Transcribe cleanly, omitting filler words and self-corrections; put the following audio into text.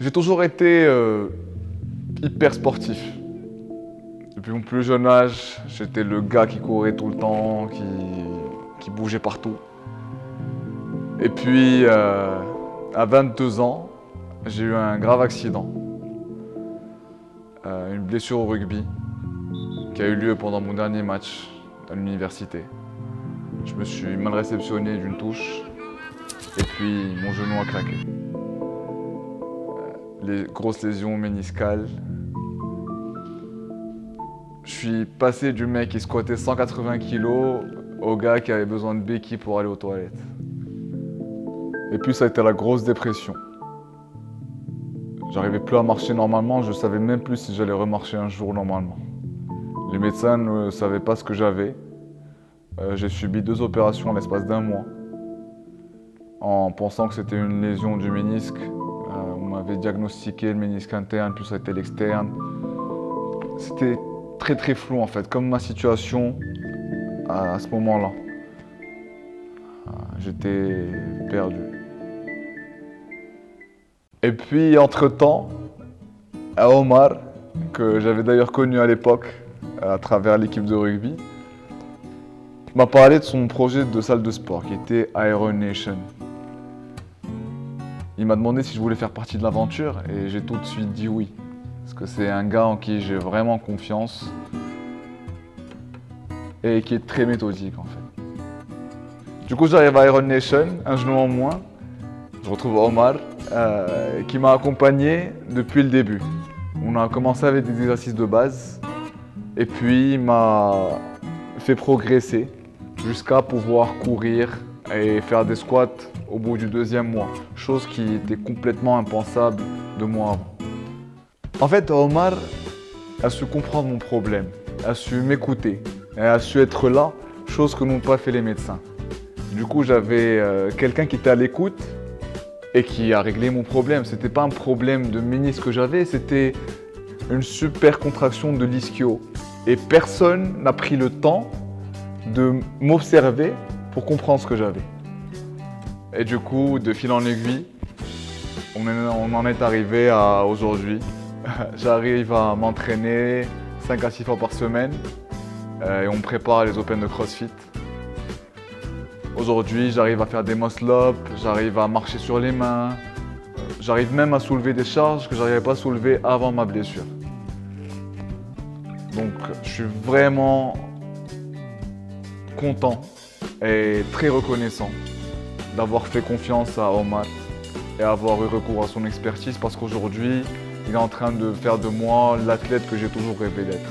J'ai toujours été hyper sportif. Depuis mon plus jeune âge, j'étais le gars qui courait tout le temps, qui bougeait partout. Et puis, à 22 ans, j'ai eu un grave accident. Une blessure au rugby qui a eu lieu pendant mon dernier match à l'université. Je me suis mal réceptionné d'une touche et puis mon genou a craqué. Les grosses lésions méniscales. Je suis passé du mec qui squattait 180 kg au gars qui avait besoin de béquilles pour aller aux toilettes. Et puis ça a été la grosse dépression. J'arrivais plus à marcher normalement, je savais même plus si j'allais remarcher un jour normalement. Les médecins ne savaient pas ce que j'avais. J'ai subi 2 opérations en l'espace d'1 mois. En pensant que c'était une lésion du ménisque. On m'avait diagnostiqué le ménisque interne, puis ça a été l'externe. C'était très flou en fait, comme ma situation à ce moment-là. J'étais perdu. Et puis entre-temps, Omar, que j'avais d'ailleurs connu à l'époque à travers l'équipe de rugby, m'a parlé de son projet de salle de sport qui était Iron Nation. Il m'a demandé si je voulais faire partie de l'aventure et j'ai tout de suite dit oui. Parce que c'est un gars en qui j'ai vraiment confiance et qui est très méthodique en fait. Du coup j'arrive à Iron Nation, un genou en moins. Je retrouve Omar qui m'a accompagné depuis le début. On a commencé avec des exercices de base et puis il m'a fait progresser jusqu'à pouvoir courir et faire des squats au bout du 2e mois, chose qui était complètement impensable de moi avant. En fait, Omar a su comprendre mon problème, a su m'écouter et a su être là, chose que n'ont pas fait les médecins. Du coup, j'avais quelqu'un qui était à l'écoute et qui a réglé mon problème. C'était pas un problème de ménisque que j'avais, c'était une super contraction de l'ischio. Et personne n'a pris le temps de m'observer pour comprendre ce que j'avais. Et du coup, de fil en aiguille, on en est arrivé à aujourd'hui. J'arrive à m'entraîner 5 à 6 fois par semaine et on prépare les Open de CrossFit. Aujourd'hui, j'arrive à faire des muscle-up, j'arrive à marcher sur les mains, j'arrive même à soulever des charges que je n'arrivais pas à soulever avant ma blessure. Donc, je suis vraiment content et très reconnaissant d'avoir fait confiance à Omar et avoir eu recours à son expertise parce qu'aujourd'hui, il est en train de faire de moi l'athlète que j'ai toujours rêvé d'être.